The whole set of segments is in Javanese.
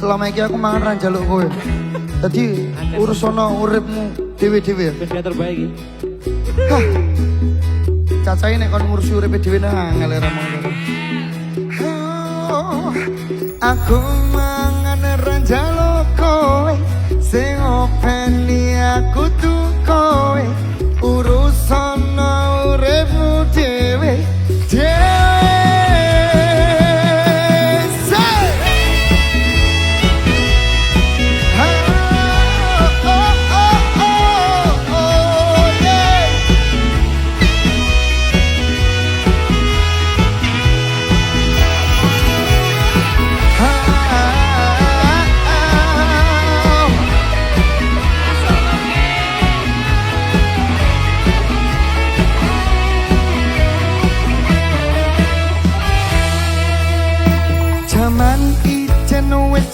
selama ini aku mangan ra njaluk kowe. Dadi urus ana uripmu dhewe-dhewe. Wis gak terbaik iki. Hah. Cacahe nek kon ngurusi uripe dhewe nang angel ra ngono. Aku mangan ra njaluk kowe, sing openi aku tuh kowe. Urus ana uripmu dhewe.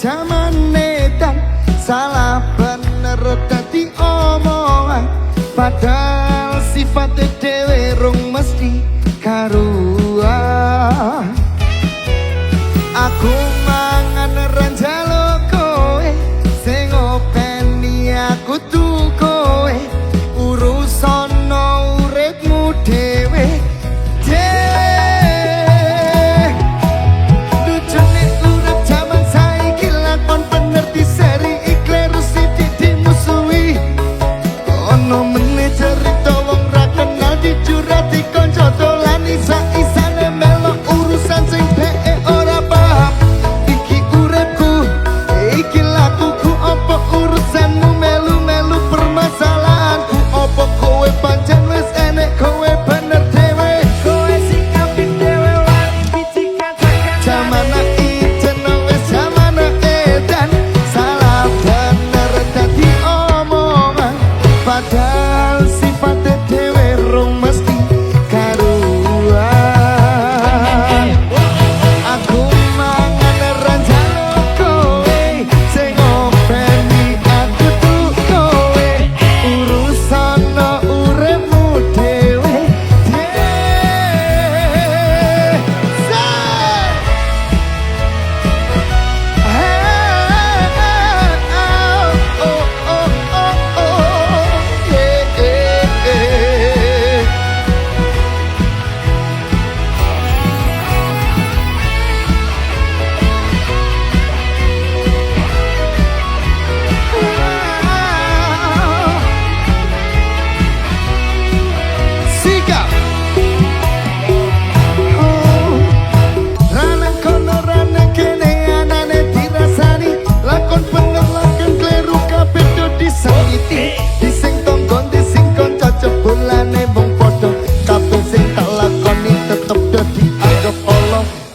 Zaman edan salah bener dadi omongan, padahal sifatnya dhewe rung mesti karuan. Aku mangan ra njaluk kowe, sing openi aku tuh kowe. Urus ana uripmu dhewe.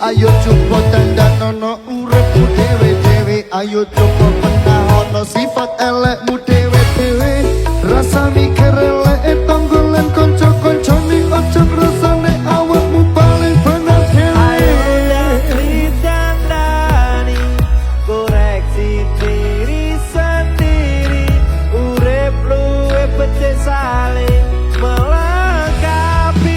Ayo coba dandanono uripmu dhewe-dhewe. Ayo coba penahono sifat elekmu dhewe-dhewe. Rasa mikir eleke tanggo lan kanca-kancane, aja rasane awakmu paling bener dhewe. Ayo dandani, koreksi diri sendiri. Urip luwe becik saling melengkapi.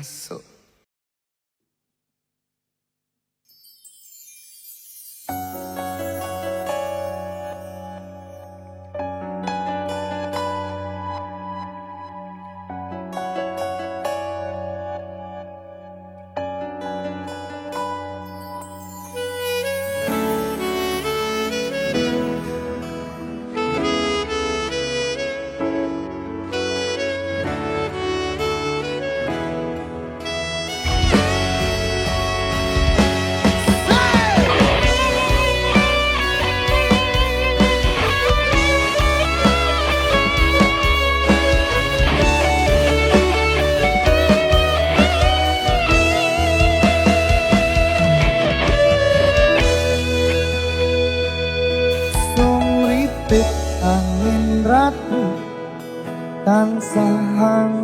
masuk. Sumripit angin ratu tansah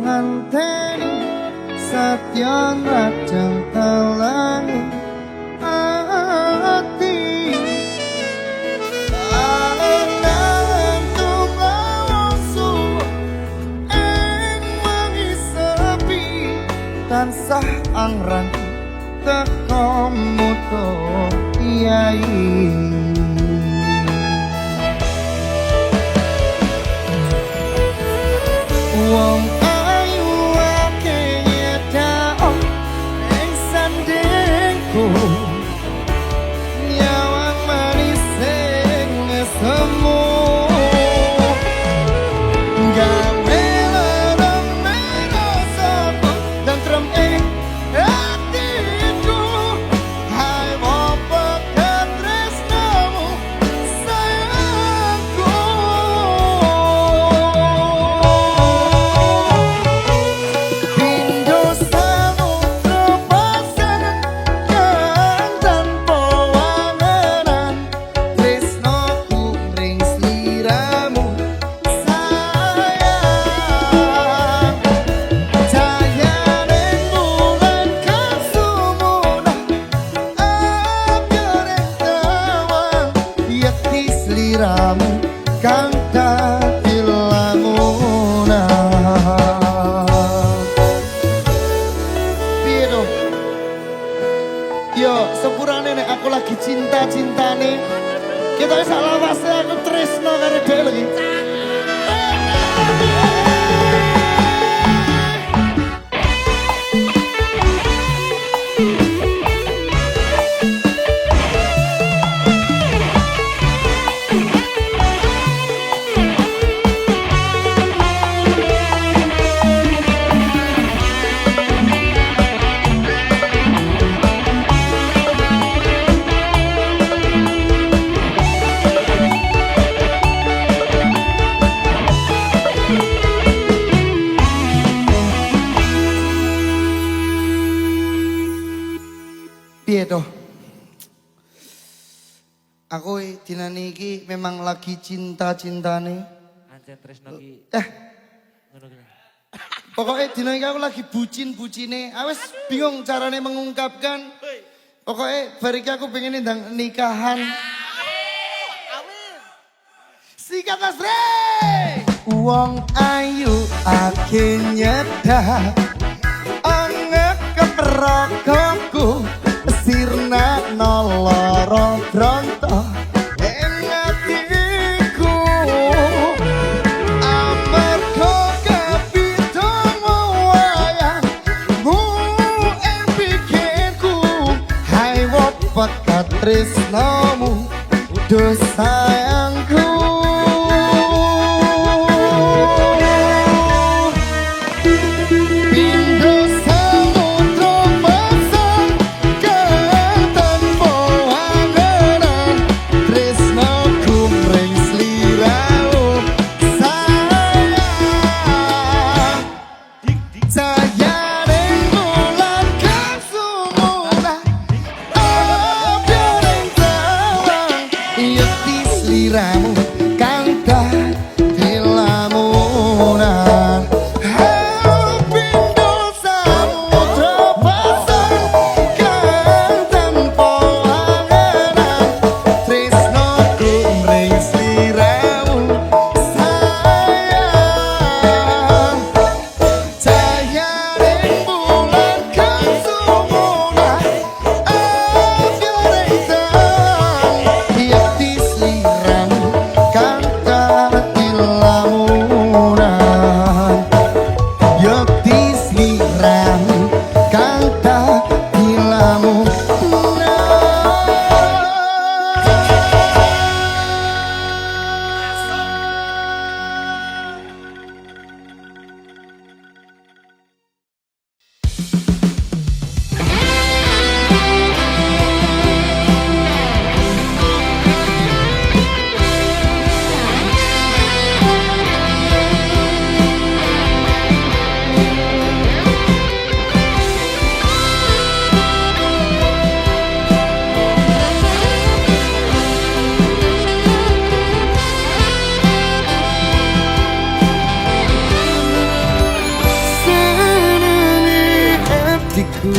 nganteni satya rajang talangi ati anang tumawasu ing wangi sepi tansah angran teko muto yai. Wong ayu ake nyedao ing sandengku nyawang manis sing semu gawe lara sapa dan trem ing hatiku hai apa tresnamu sayangku. Sliramu kang dadi lamunan. Piye to? Yo, sepurane nek aku lagi cinta-cintane, kita wis salawase aku tresno karo dhek lagi. Piye toh? Aku dinane iki memang lagi cinta-cintane. Ancen tresno ki ngono ki. Pokoknya dina iki aku lagi bucin-bucine. Awes bingung carane mengungkapkan. Pokoknya bariki aku pengen ndang nikahan. Sikat Mas Rey. Wong ayu ake nyedak angek keperokokku sirna noloro bronto ing atiku amarga kapitamu wayangmu ing pikirku hai wopet katresnamu do sayangku. hatiku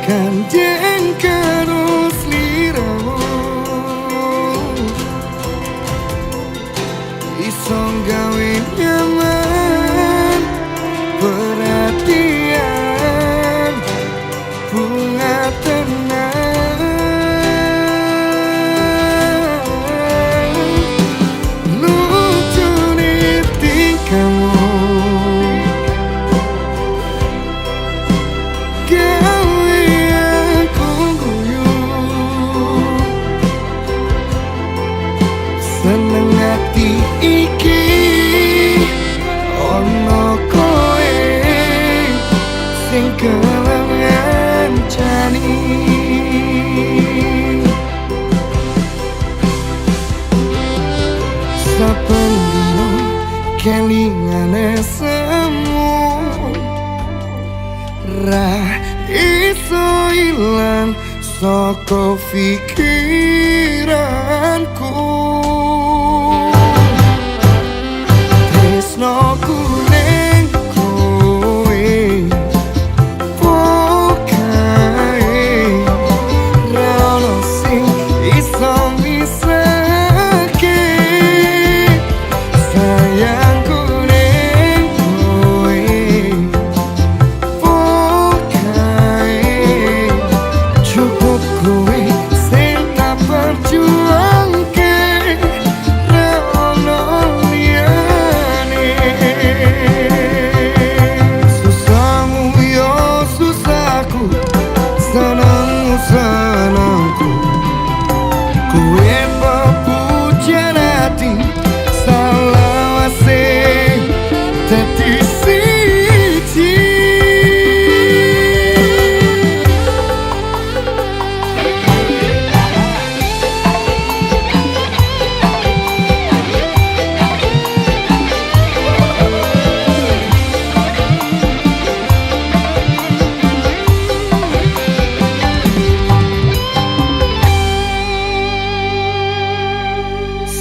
Kandeng karo sliramu iso gawe nyaman perhatian bunga tenang lucu nih tingkahmu gawe aku guyu seneng hati iki ono koe sing gelem ngancani saben dino kelingane semu ra iso ilang saka pikiranku tresnoku ning kowe pokae ra ono sing iso misake sayangku ning kowe pokae cukup kowe sing tak perjuangke ra ono liyane susahmu yo susahku senengmu senengku kowe pepujian hati salawase dadi siji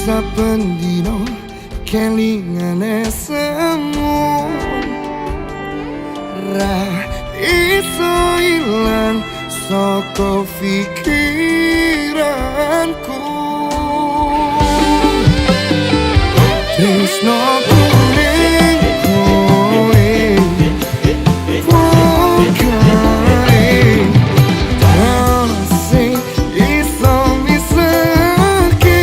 saben dino kelingane semu ra iso ilang saka pikiranku tresnoku ning kowe pokae ra sing iso misake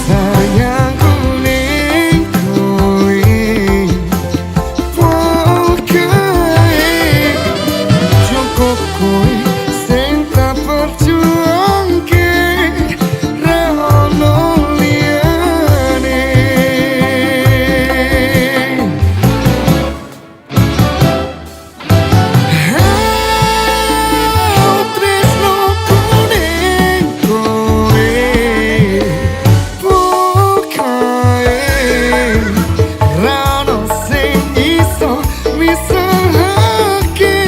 sayangku ning kowe pokae cukup kowe sing tak perjuangke ra ono liyane tresnoku ning kowe pokae ra ono sing iso misahake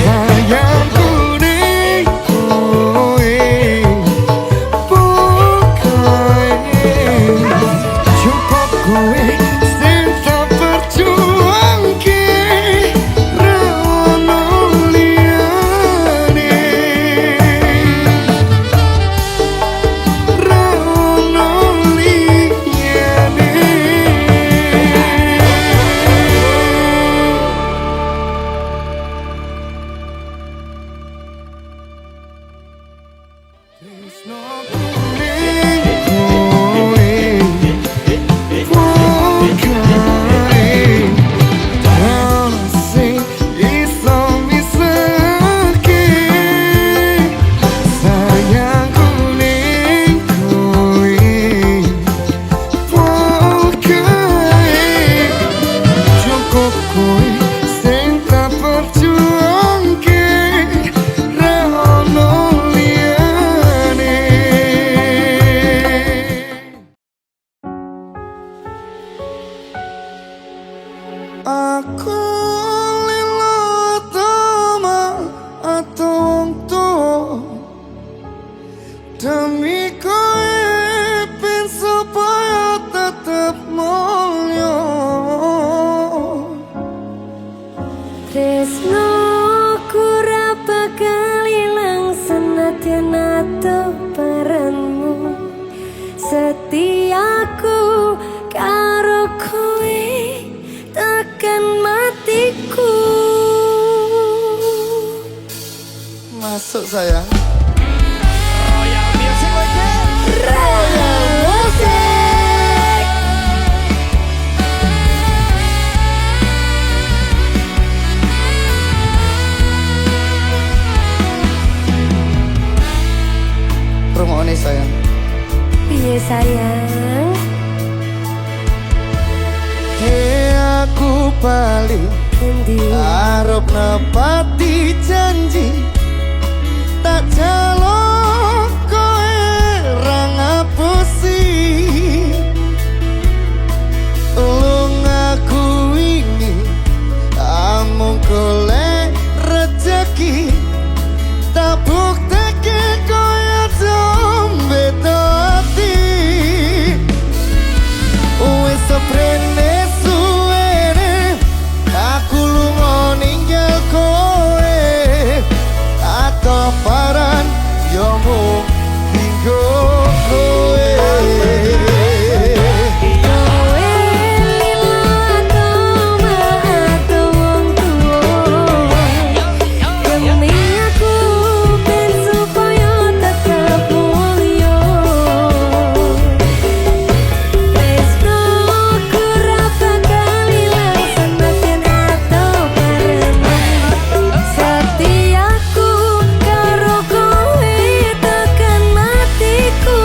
sayangku ning kowe pokae cukup kowe sing tak perjuangke ra ono liyane ra ono liyane tresnoku ning kowe pokae ra ono sing iso misahake sayangku ning kowe pokae cukup kowe sing tak perjuangke ra ono liyane aku lilo atoma atong to demi kowe ben supaya tetep mulya kowe tekan matiku. Masuk sayang. Royal Music Weekend. Royal Music. Promone sayang. Piye sayang? Aku bali Endi? arep nepati janji tak jaluk kowe ra ngapusi ulung aku wingi amung golek rejeki tak bukteke koyo dombe ati wis seprene suwene aku lunga ninggal kowe atau paran yo mung dinggo kowe Kowe lila atau wong tuwa. Demi aku ben supaya tetep mulya. Tresnoku ra bakal ilang senajan atau bareng. Setiaku karo kowe tekan matiku.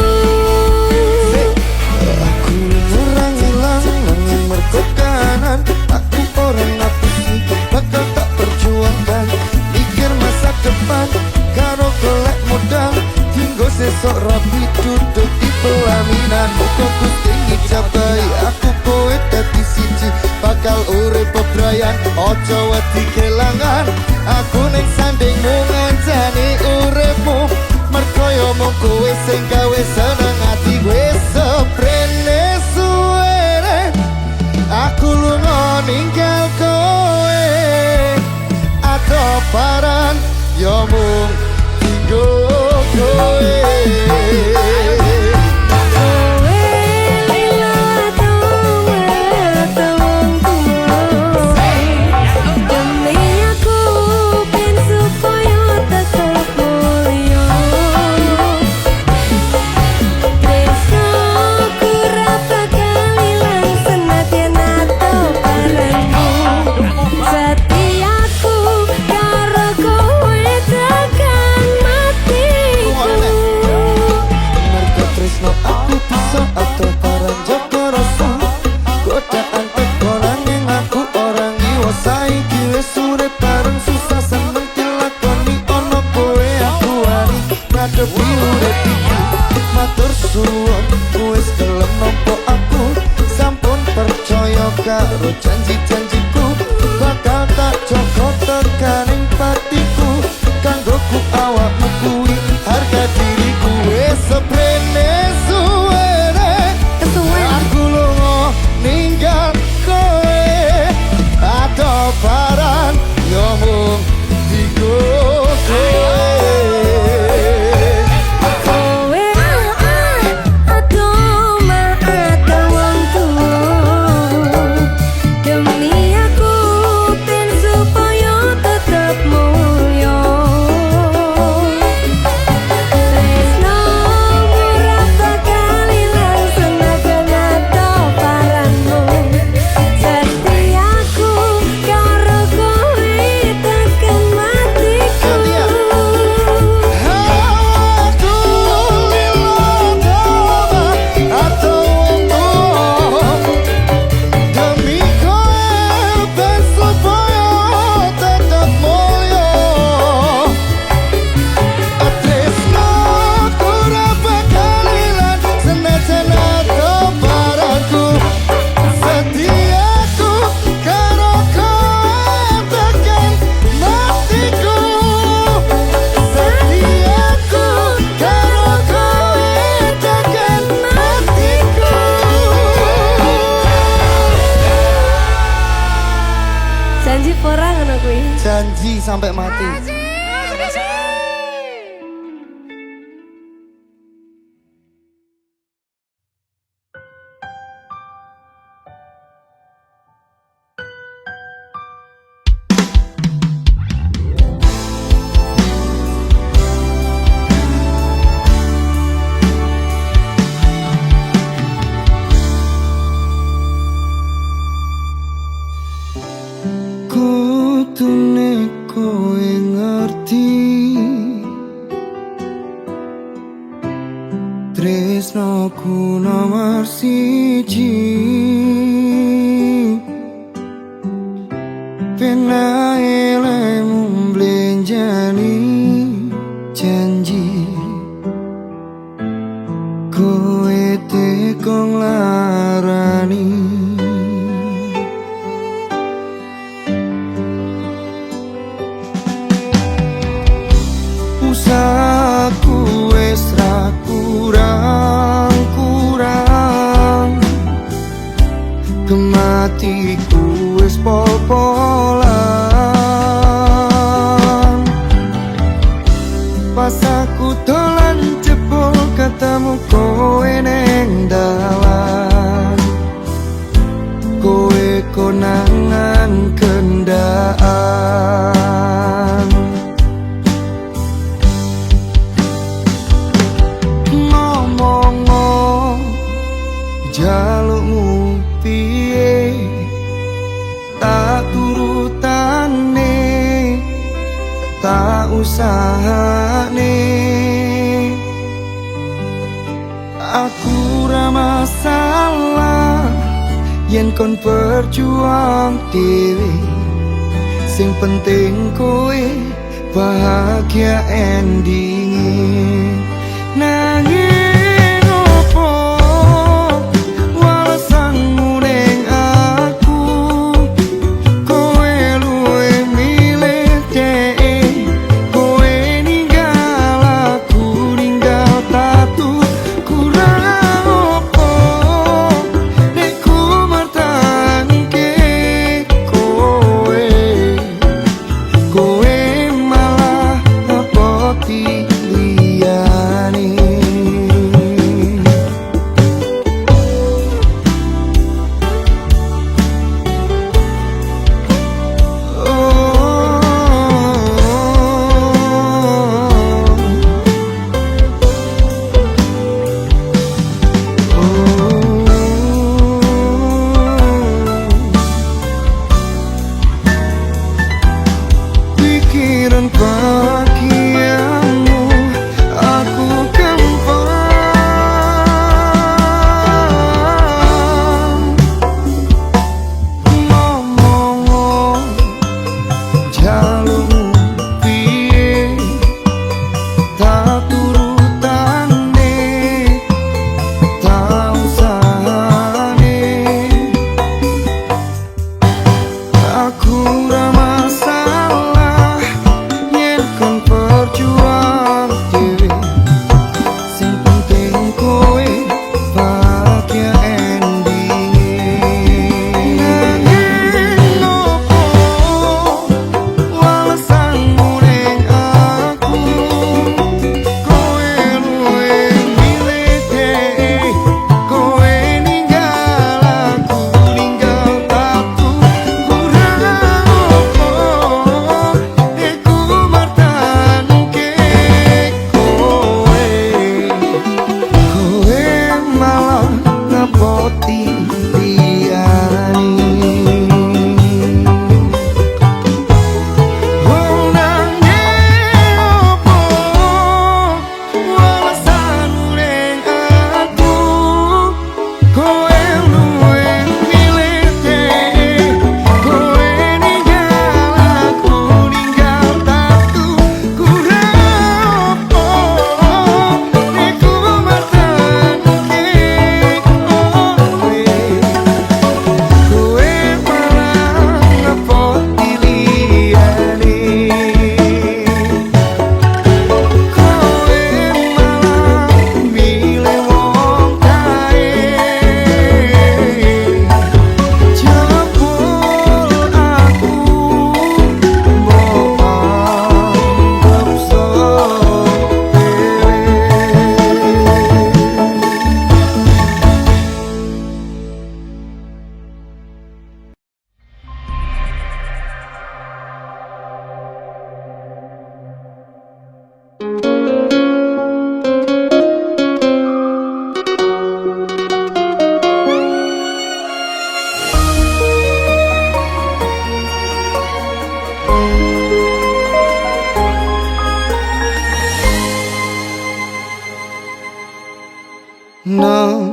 aku nyerang hilang nanging mergo kanan aku orang ngapusi bakal tak perjuangkan mikir masa depan karo golek modal tinggo sesok rapi duduk di pelaminan muka Gusti ngijabahi aku kowe dadi siji bakal urip bebrayan ojo wedi kelangan aku ning sandingmu ngancani uripmu mergo yo mung kowe sing gawe seneng ati wis seprene suwene aku lunga ninggal kowe atau paran yo mung dinggo kowe Kowe lila atau wong tuwa. Demi aku ben supaya tetep mulya. Tresnoku ra bakal ilang senajan atau barengmu. Setiaku karo kowe tekan matiku. mergo tresno aku bisa atau paran jaga rasa godaan teko nanging aku orang iwa saiki wis urip bareng susah seneng dilakoni ono kowe aku wani ngadepi urip iki matur suwun wis gelem nampa aku sampun percaya karo janji-janjiku bakal tak jaga tekaning patiku kanggo ku awakmu kuwi harga diriku wis seprene suwene aku lunga ninggal kowe atau paran yo mung dinggo kowe Kowe atau wong tuwa. Demi aku ben supaya tetep mulya. Tresnoku ra bakal ilang senajan atau paranmu. Setiaku karo kowe tekan matiku. aku lilo dawa atau wong demi kowe ben supaya tetep mulya tresnoku ra bakal ilang senajan atau paranku setiaku karo kowe tekan matiku setiaku karo kowe tekan matiku Janji pora ngono kuwi. janji sampai mati. Aku nomor siji Penae lemu mblenjani janji Kowe tekong larani Usahaku wis ra kurang-kurang Kematiku wis pol-polan Pas aku dolan jebol ketemu kowe neng dalan Kowe konangan kendaan Ngomong jalukmu piye tak turutane tak usahane aku ra masalah yen kon berjuang dhewe sing penting kowe bahagia endinge nanging opo walesanmu ning aku kowe luwe milih dhek kowe ninggal aku ninggal tatu kurang opo nek ku mertangke kowe malah apa liyane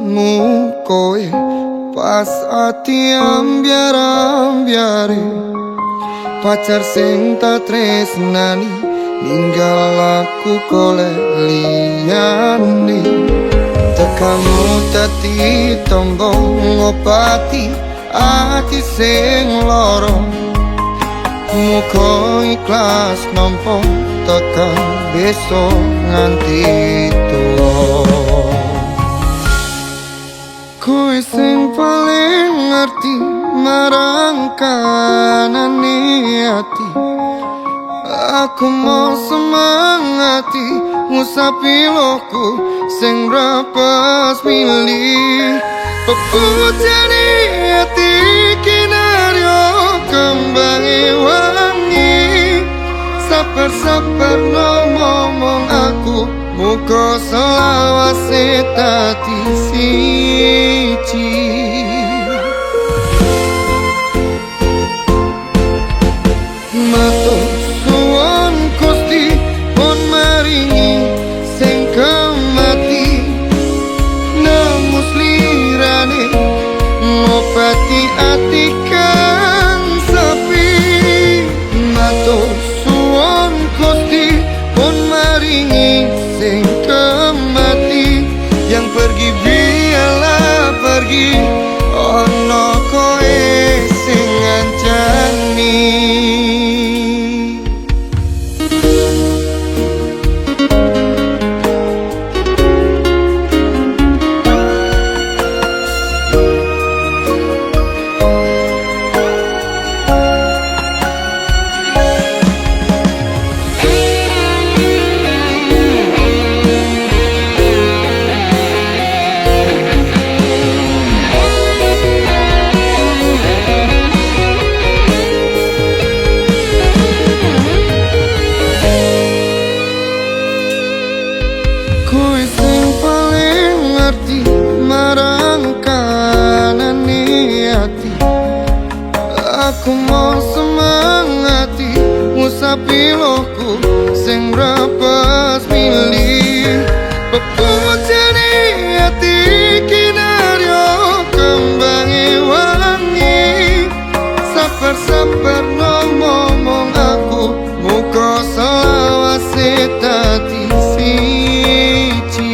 ketemu kowe pas ati ambyar-ambyare pacar sing tak tresnani ninggal aku kole liyane tekamu dadi tombo ngobati ati sing loro muga ikhlas nampa tekan besok nganti tuwa kowe sing paling ngerti marang kanane ati aku mau semangati ngusapi loku sing rapas milih pepujane ati kinaryo kembangi wangi sabar-sabar ngomong aku muka selawase tadi siji matur suwun Gusti pun maringi sing kemati nemus lirane ngobati ati kang sepi matur suwun Gusti pun maringi sing kemati yang pergi biarlah pergi ono koe sing ngancani kowe sing paling ngerti marang kanane ati aku mau semangati ngusapi loku sing rapas milih pepujane ati kinaryo kembangi wangi sabar-sabar ngomong aku muka selawase tadi siji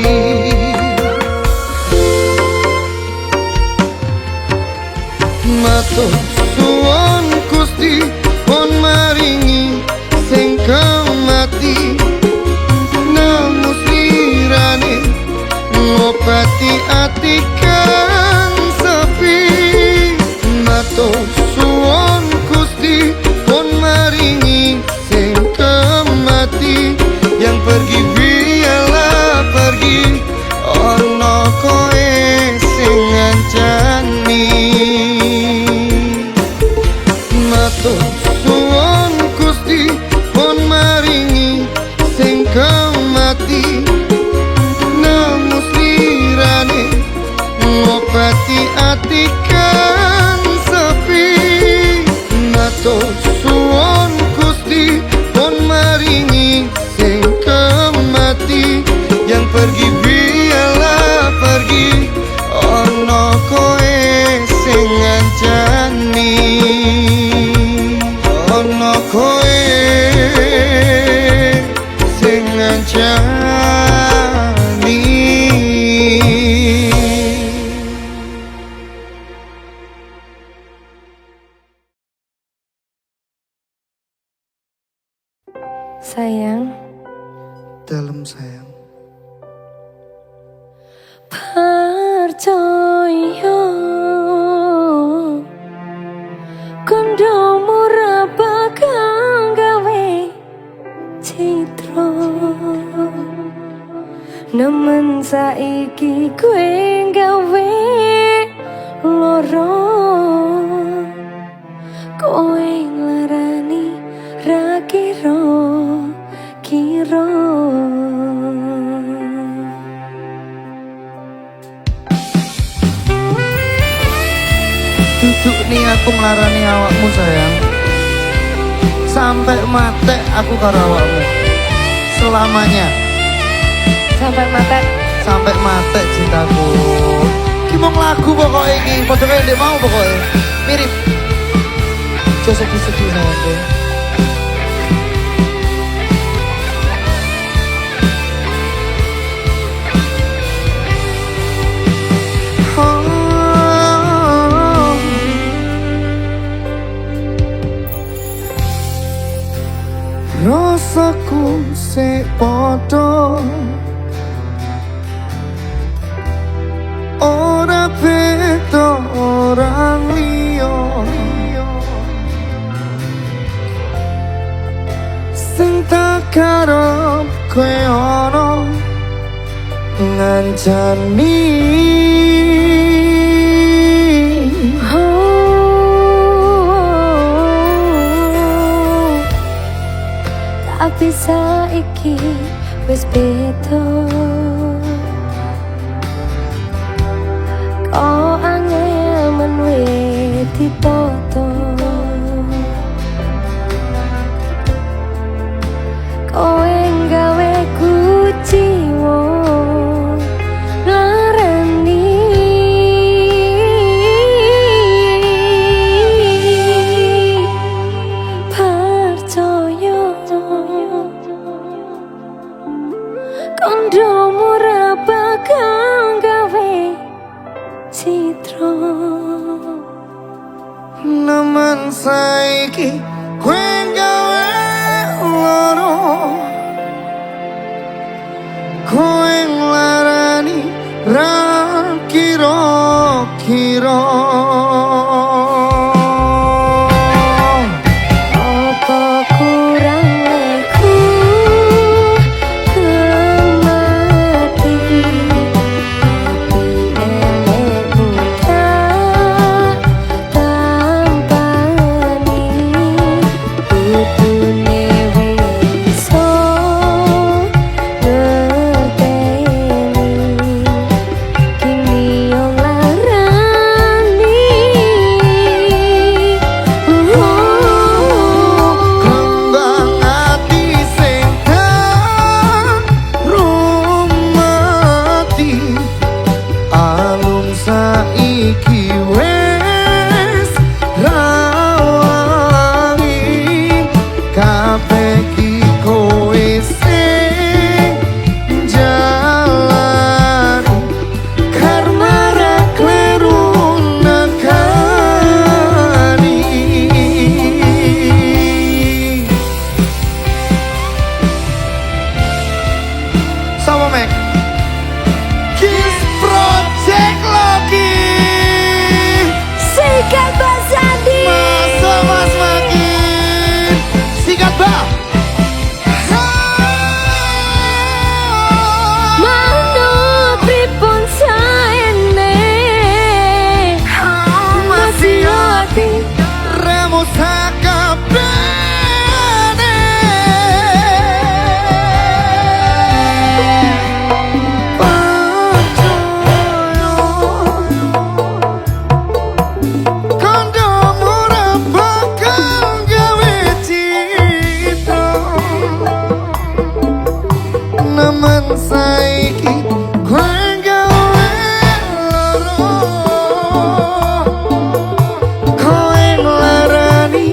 matur suwun Gusti pun maringi sing kemati nemus lirane ngobati ati kang sepi matur suwun Gusti pun maringi sing kemati yang pergi biarlah pergi ono koe sing ngancani matur suwun Gusti pun maringi sing kemati nemus lirane ngobati ati kang sepi matur suwun Gusti pun maringi sing kemati yang pergi biarlah pergi ono koe sing ngancani ono koe sing ngancani Sayang, dalam sayang percaya kondo ora bakal gawe citra nemen saiki kowe gawe loro kowe nglarani ra kira-kira duduk nih aku melarani awakmu sayang sampai mati aku karo awakmu selamanya sampai mati cintaku. iki mung lagu pokoknya iki. Padha kaya ndek mau pokoknya. Mirip. Aja sedih-sedih sampe. Rasaku sik padha ora beda orang liya sing tak karep kowe ana ngancani tapi saiki wis beda kok angel menwe ditoto kowe gawe kuciwo ngarani percaya kondomu ra bakal gawe citra nemen saiki kowe gawe loro kowe nglarani ra kira-kira apa kurang leku kemati tapi elekmu tak tampani kudune wiso ngerteni kini yang larani kembang ati sing rumati alung saiki wis rawangi kabeh iki kowe sing jalani karma ra kleru nekani sama Mek Kiss Project lagi sikat basadi masa mas makin sikat bah manut pripun saene masih hati remo sakabene kondomu ora bakal gawe cita nemen saiki kowe gawe loro kowe nglarani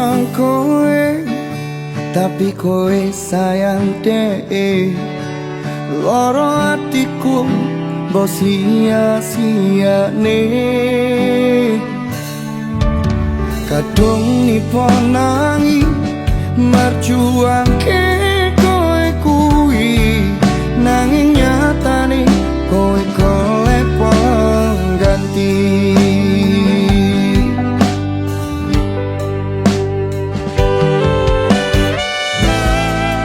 sayang kowe, tapi kowe sayang dek. Loro hatiku mbok sia-sia nih. Kadung nipo nangi merjuangke kowe kuwi, nanging nyatane kowe golek pengganti.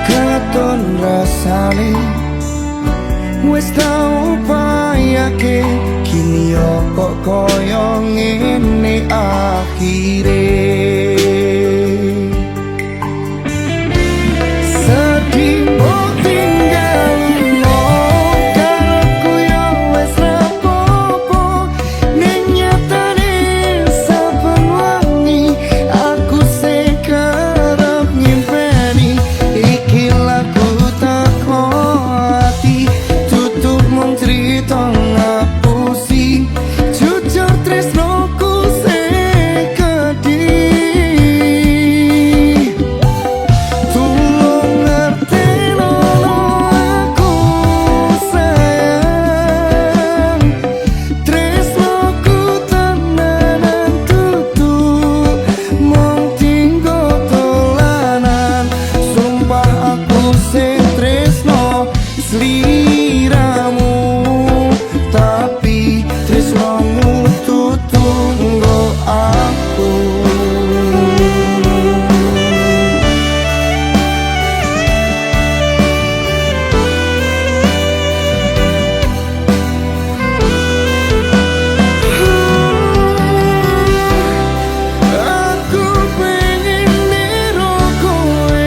Katon rasane wis tau payake, kini yo kok koyo ngene akhire. Sedih mbok tinggalno, karepku yo wis rapopo, ning nyatane saben wengi aku sing kerep nyimpeni. Iki lagu teko ati, tutup mung crita ngapusi, jujur tresnoku sing kedhi. Tulung ngerteno aku sayang, tresnoku tenanan tutup mung tinggo dolanan. Sumpah aku sing tresno sliramu, tapi tresnomu tutup nggo aku. Aku pengen nero kowe.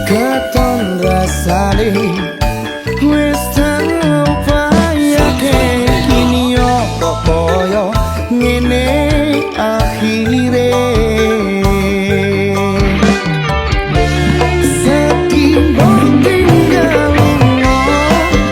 Katon rasane wis tau payake, kini yo kok koyo ngene akhire. Sedih mbok tinggalno,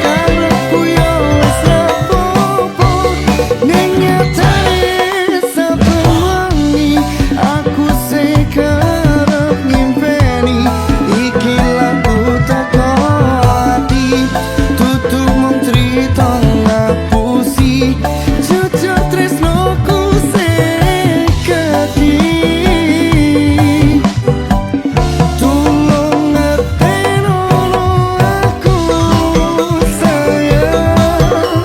karepku yo wis rapopo, ning nyatane saben wengi aku sing kerep nyimpeni. Iki lagu teko ati, tutup mung crita ngapusi, jujur tresnoku sing kedhi. Tulung ngerteno aku sayang,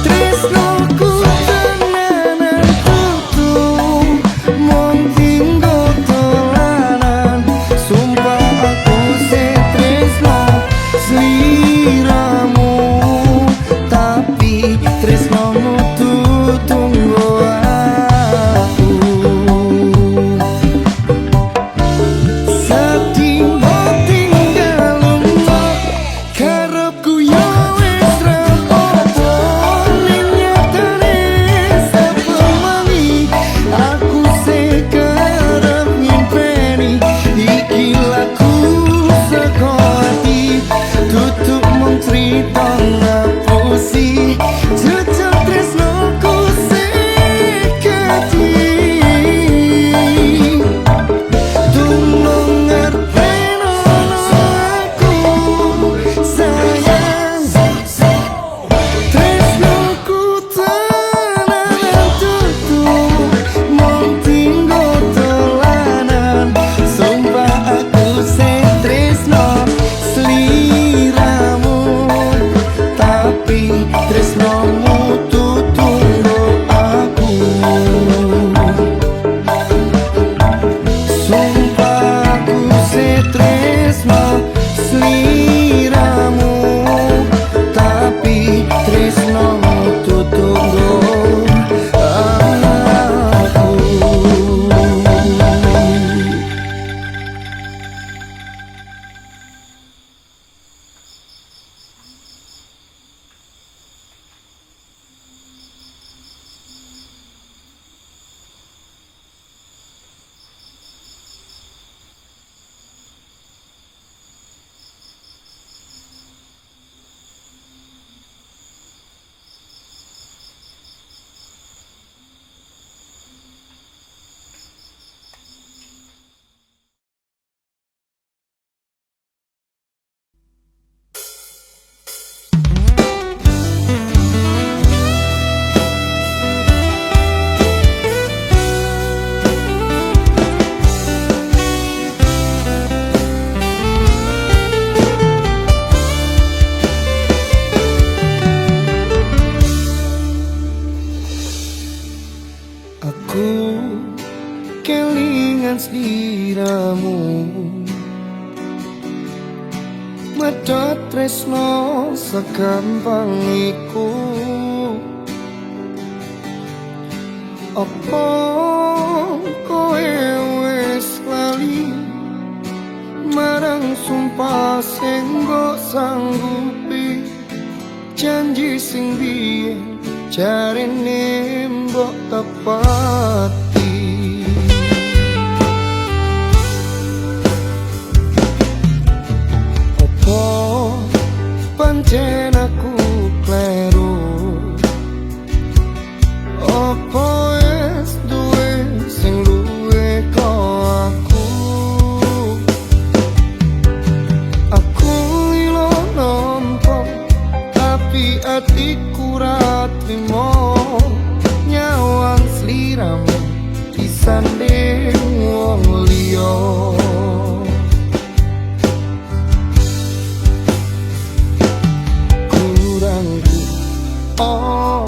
tresnoku tenanan tutup mung tinggo dolanan. Sumpah aku sing tresno sliramu, tapi tresnomu tutup nggo aku. Sedih mbok tinggalno, karepku yo wis rapopo, ning nyatane saben wengi aku sing kerep nyimpeni. Iki lagu saka ati, tutup mung crita ngapusi, jujur tresnoku sing kedhi. Tulung ngerteno aku sayang, tresnoku tenanan tutup mung tinggo dolanan. Sumpah aku sing tresno sliramu, tapi tresnomu tutup nggo aku. Sumpah aku sing tresno sliramu, tapi tresnomu tutup nggo aku. Medhot tresno segampang iku. Apa kowe wis lali marang sumpah sing mbok sanggupi, janji sing biyen jarene mbok tepati. Apa pancen aku kleru? Apa wis duwe sing luwih kaya aku? Aku ilo nampa tapi atiku ra trimo nyawang sliramu disanding wong liya. Kurangku apa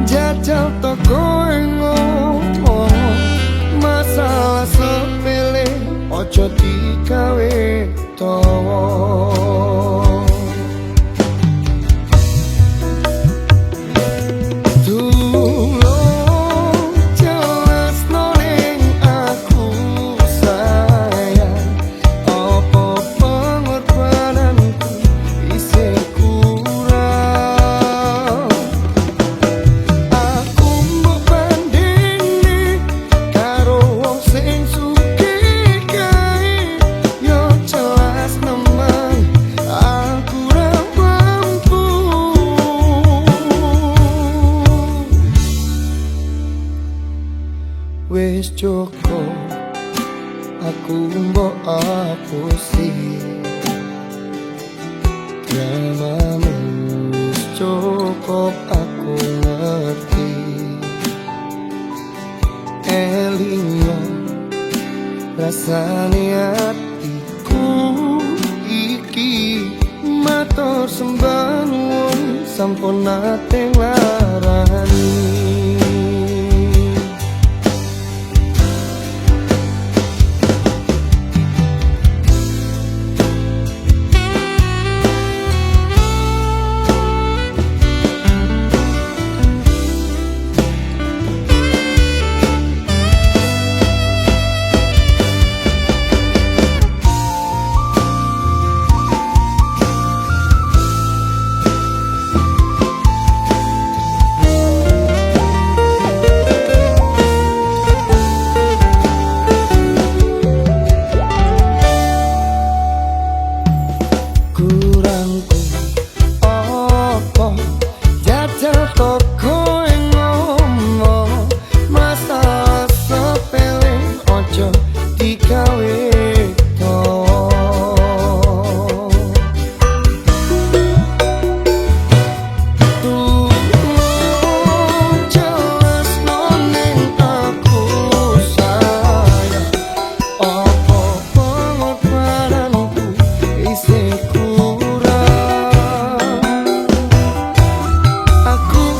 jajal toko ngomong masalah sepele ojo digawe tawa. Wis cukup aku mbok apusi, dramamu wis cukup aku ngerti. Elingo rasane atiku iki, matur sembah nuwun sampun nate nglarani. Kurangku apa jajal toko ngomong masalah sepele ojo digawe aku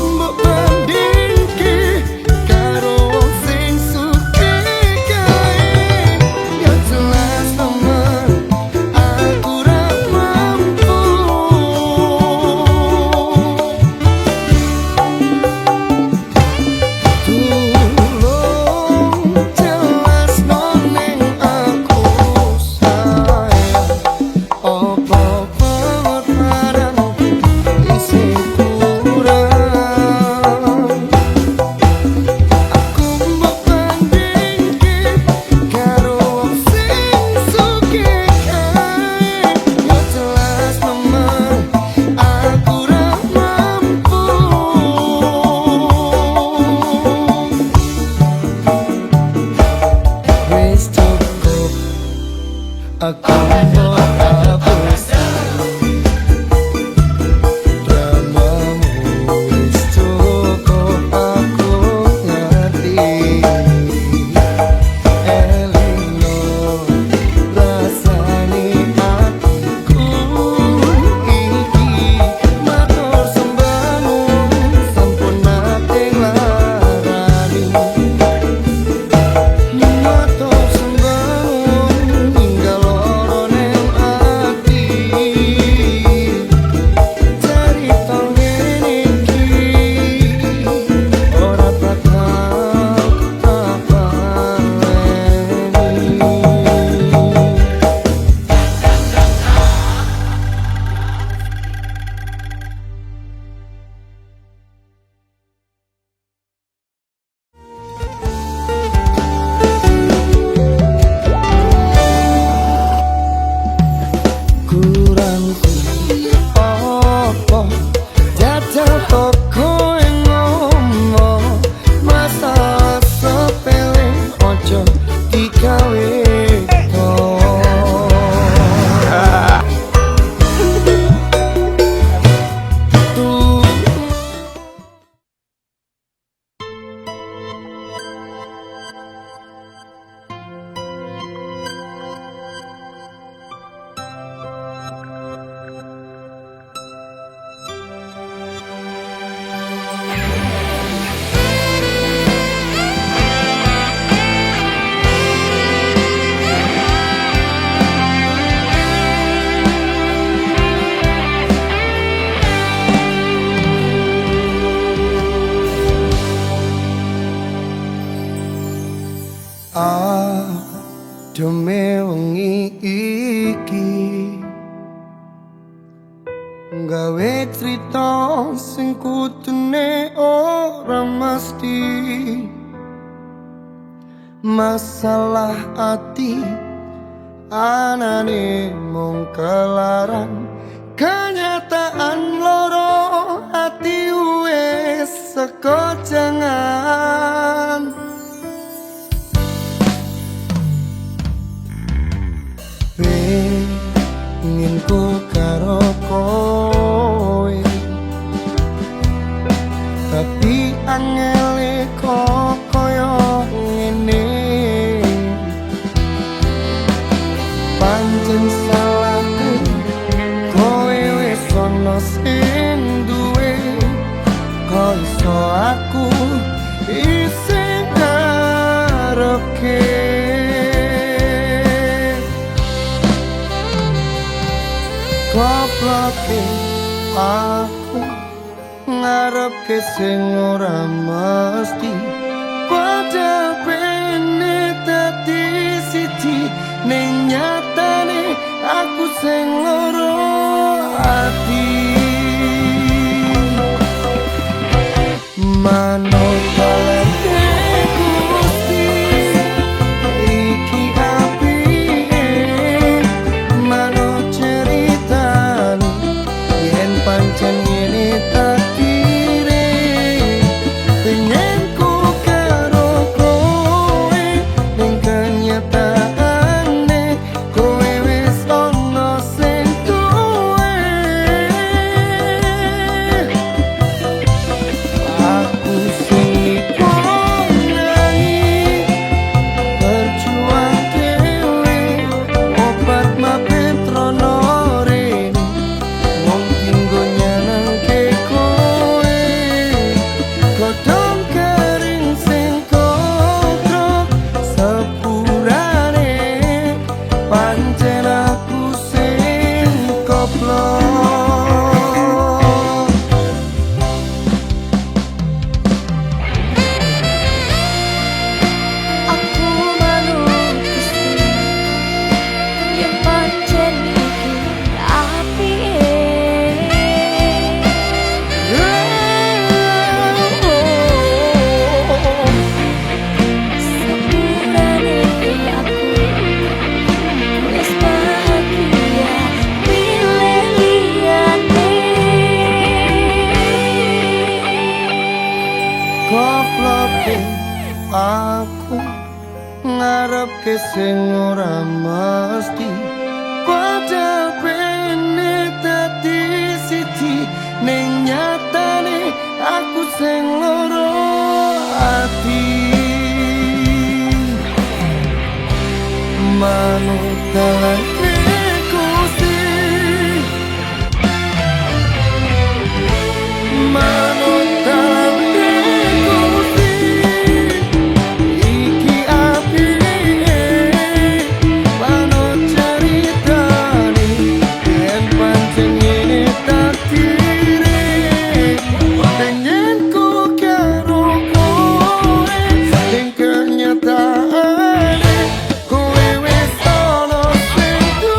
wengi iki gawe cerita sing kutune ora mesti masalah ati anane mung kelaran kenyataan loro ati wis sekojangan ingin ku karo kowe tapi angele kok koyo ngene pancen salahku kowe wis ono sing duwe kok iso aku isih karoke koploke aku ngarepke sing ora mesti padha bene dadi siji ning nyatane aku sing loro ati manut kalene Gusti iki apike manut ceritane yen pancen ngene takdire pengen ku karo kowe ning kenyataane kowe wis ono sing duwe aku sing diponangi berjuang dewe obat mapetrono rene wong tinggo nyenengke kowe godhong kering sing kokrok sepurane pancen aku sing goblok Aku manut Gusti yen pancen iki apike sepurane aku wis bahagia milih liyane koploke aku ngarepke sing ora mesti padha bene dadi siji ning nyatane aku sing loro ati manut dalane Gusti manut dalane Gusti iki apike manut ceritane yen pancen ngene takdire pengen ku karo kowe ning kenyataane kowe wis ono sing duwe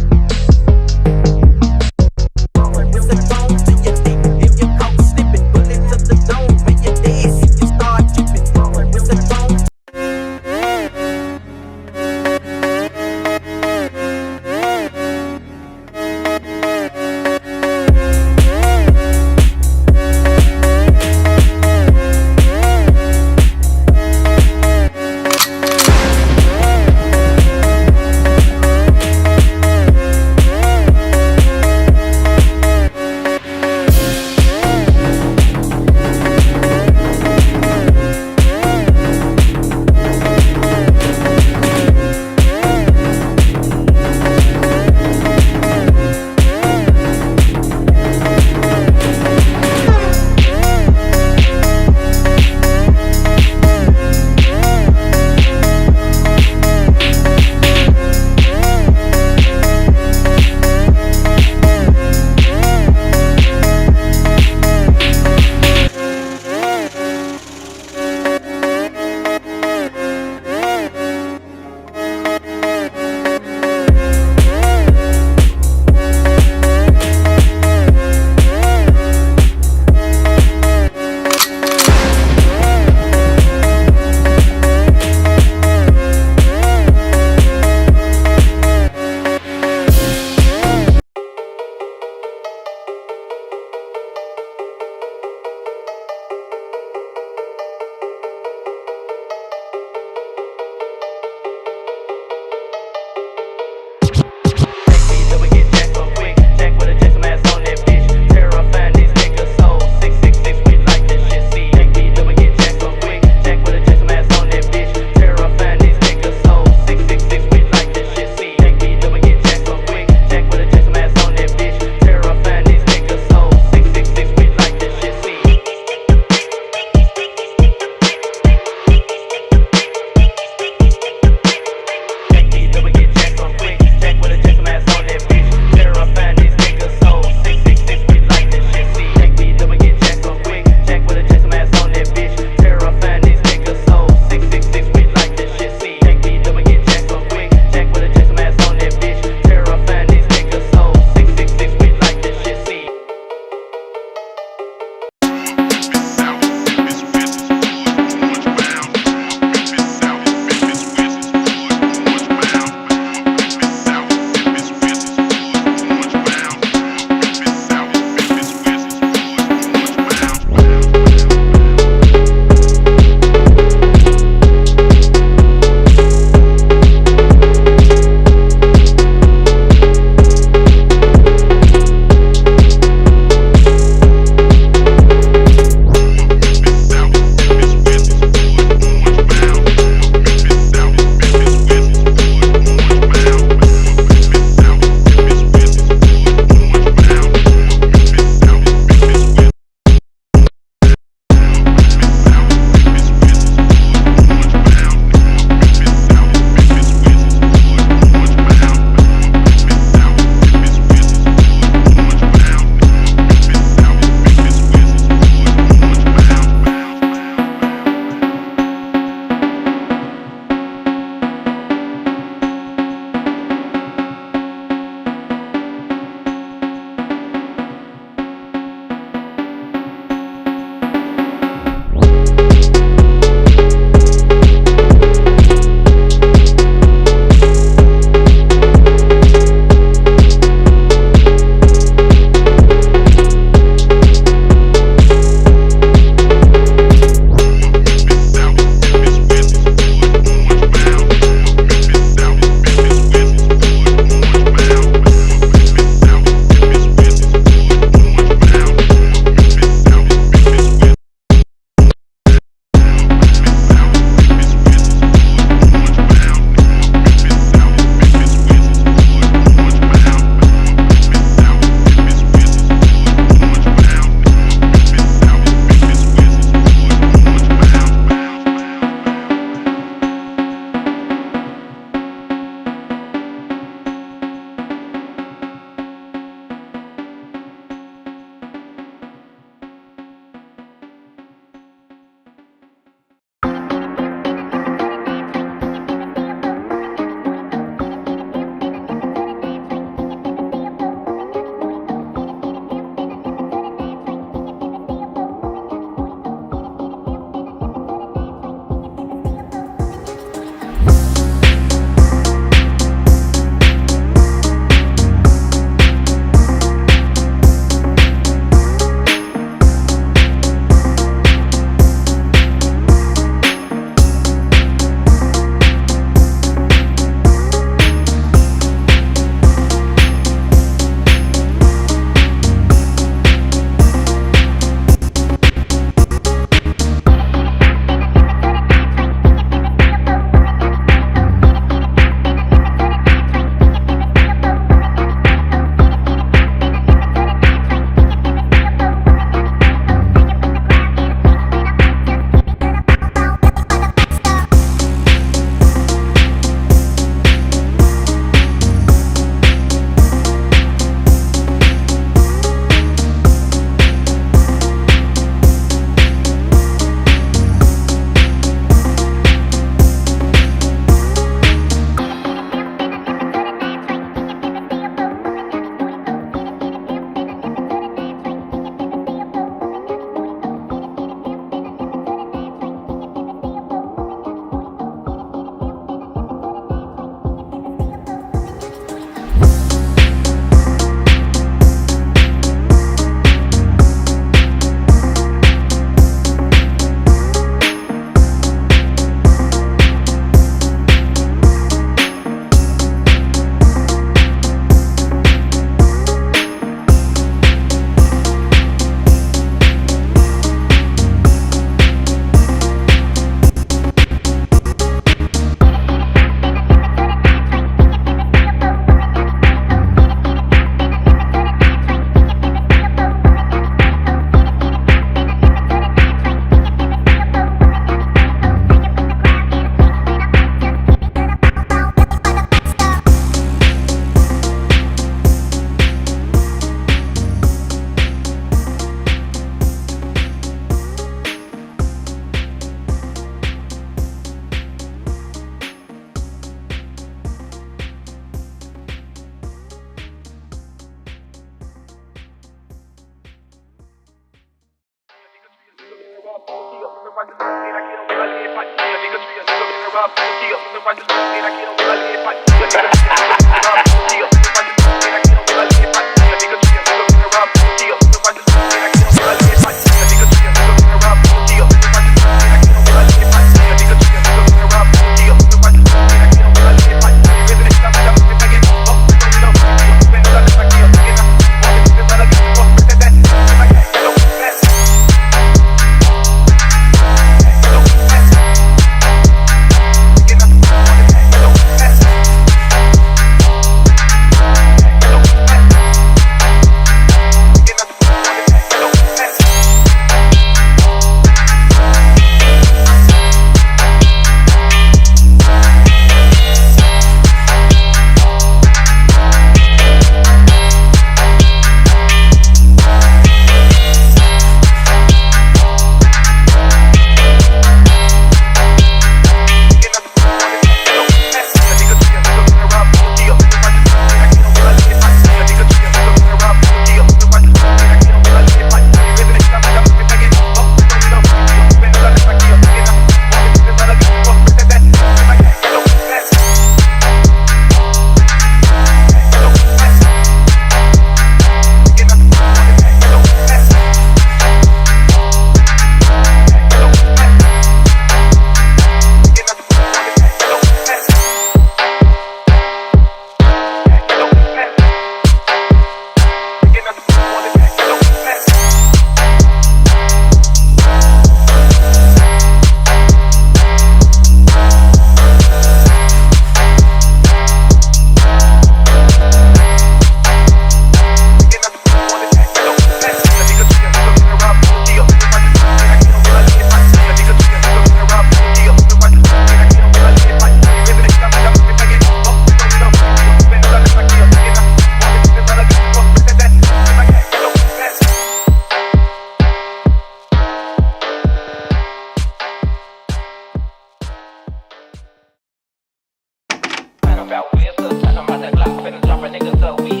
Talking about that Glock, finna drop a nigga so we